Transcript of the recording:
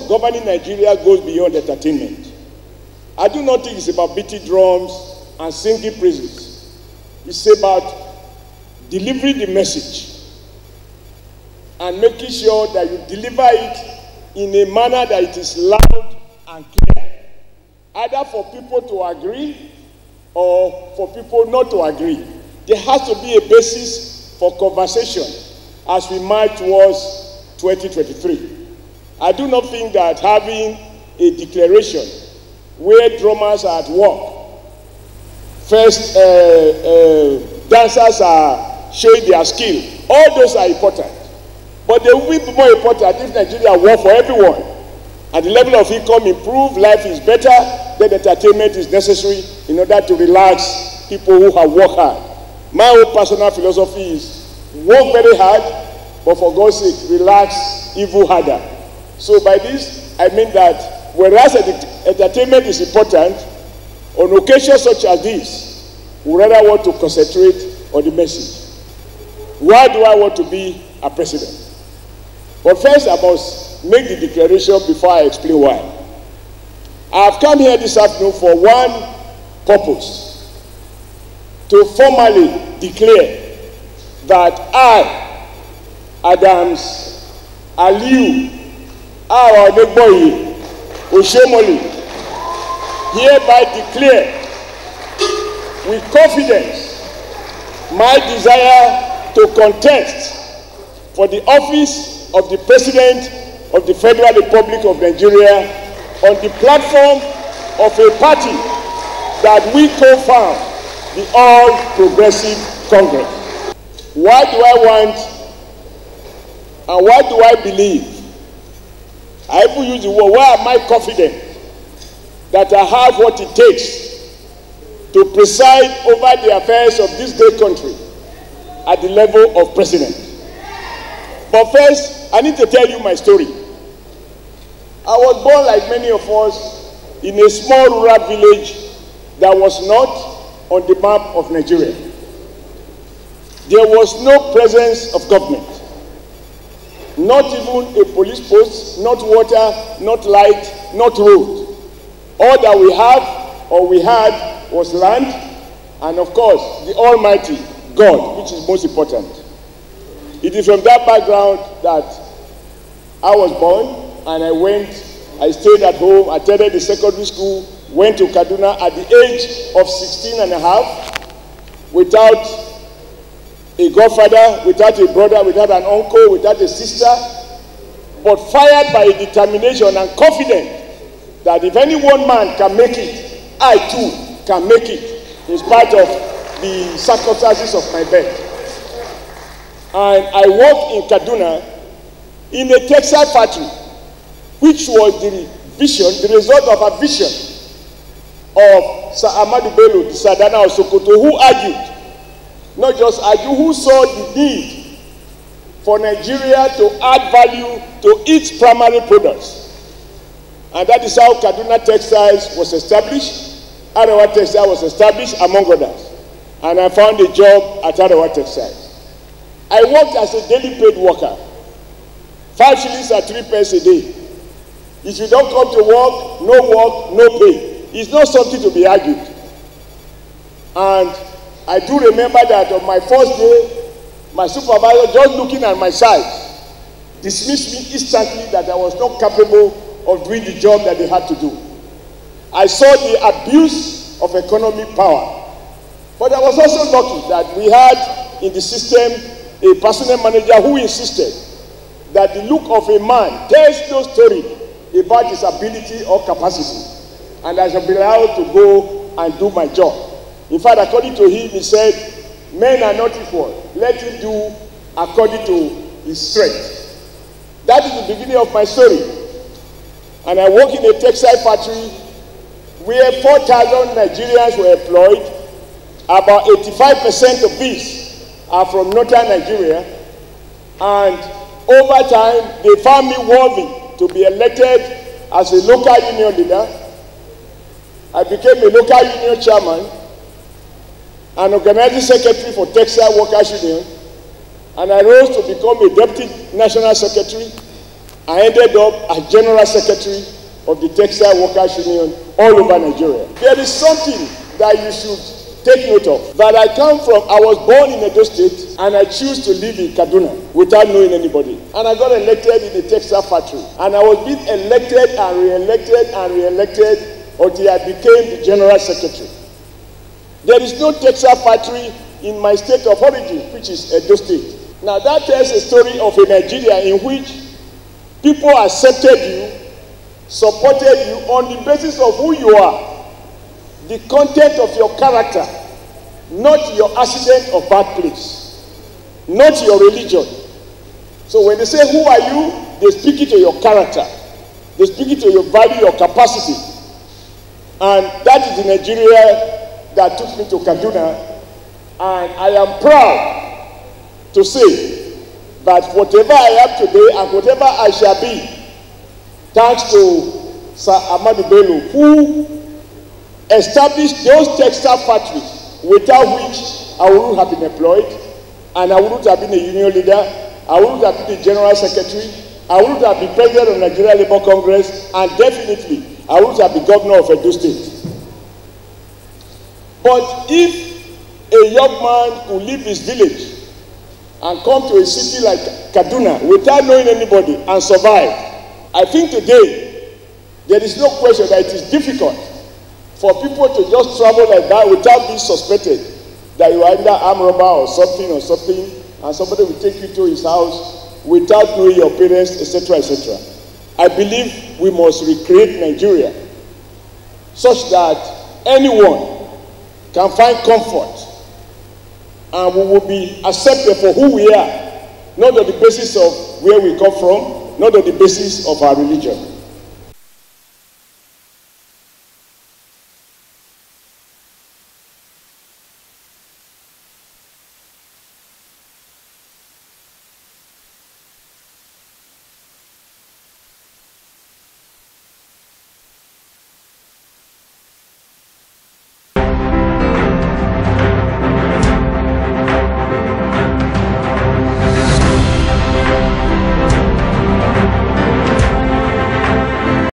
governing Nigeria goes beyond entertainment. I do not think it's about beating drums and singing praises. It's about delivering the message and making sure that you deliver it in a manner that it is loud and clear, either for people to agree or for people not to agree. There has to be a basis for conversation as we march towards 2023. I do not think that having a declaration where drummers are at work, first dancers are showing their skill, all those are important. But they will be more important if Nigeria work for everyone and the level of income improve, life is better, then entertainment is necessary in order to relax people who have worked hard. My own personal philosophy is work very hard, but for God's sake, relax even harder. So by this, I mean that whereas entertainment is important, on occasions such as this, we rather want to concentrate on the message. Why do I want to be a president? But first, I must make the declaration before I explain why. I have come here this afternoon for one purpose: to formally declare that I, Adams Aliu Awadegboye OSHIOMOLE, hereby declare with confidence my desire to contest for the office of the President of the Federal Republic of Nigeria on the platform of a party that we co-found, the All Progressive Congress. Why do I want and why do I believe? I even use the word, why am I confident that I have what it takes to preside over the affairs of this great country at the level of president? But first, I need to tell you my story. I was born, like many of us, in a small rural village that was not on the map of Nigeria. There was no presence of government, not even a police post, not water, not light, not road. All that we have or we had was land, and of course, the Almighty God, which is most important. It is from that background that I was born, and I stayed at home, attended the secondary school, went to Kaduna at the age of 16 and a half, without a godfather, without a brother, without an uncle, without a sister, but fired by a determination and confident that if any one man can make it, I too can make it, in spite of the circumstances of my birth. And I worked in Kaduna in a textile factory, which was the vision, the result of a vision of Sir Ahmadu Bello, the Sadana of Sokoto, who argued, not just argued, who saw the need for Nigeria to add value to its primary products. And that is how Kaduna Textiles was established, Arewa Textile was established, among others. And I found a job at Arewa Textiles. I worked as a daily paid worker, 5 shillings and 3 pence a day. If you don't come to work, no pay. It's not something to be argued. And I do remember that on my first day, my supervisor, just looking at my size, dismissed me instantly that I was not capable of doing the job that they had to do. I saw the abuse of economic power. But I was also lucky that we had in the system a personnel manager who insisted that the look of a man tells no story about his ability or capacity, and I shall be allowed to go and do my job. In fact, according to him, he said, men are not equal. Let him do according to his strength. That is the beginning of my story. And I work in a textile factory where 4,000 Nigerians were employed. About 85% of these are from northern Nigeria, and over time they found me worthy to be elected as a local union leader. I became a local union chairman and organizing secretary for Textile Workers Union, and I rose to become a deputy national secretary, I ended up as General Secretary of the Textile Workers Union all over Nigeria. There is something that you should take note of. That I was born in Edo State, and I choose to live in Kaduna without knowing anybody. And I got elected in the textile factory. And I was being elected and re-elected and re-elected until I became the General Secretary. There is no textile factory in my state of origin, which is Edo State. Now that tells a story of a Nigeria in which people accepted you, supported you on the basis of who you are, the content of your character, not your accident or bad place, not your religion. So when they say, who are you? They speak it to your character. They speak it to your value, your capacity. And that is the Nigeria that took me to Kaduna. And I am proud to say that whatever I am today and whatever I shall be, thanks to Sir Ahmadu Bello, who established those textile factories without which I wouldn't have been employed, and I wouldn't have been a union leader, I wouldn't have been the General Secretary, I wouldn't have been President of Nigeria Labour Congress, and definitely I wouldn't have been Governor of Edo State. But if a young man could leave his village and come to a city like Kaduna without knowing anybody and survive, I think today there is no question that it is difficult for people to just travel like that without being suspected that you are either armed robber or something, and somebody will take you to his house without knowing your parents, etc., etc. I believe we must recreate Nigeria such that anyone can find comfort and we will be accepted for who we are, not on the basis of where we come from, not on the basis of our religion.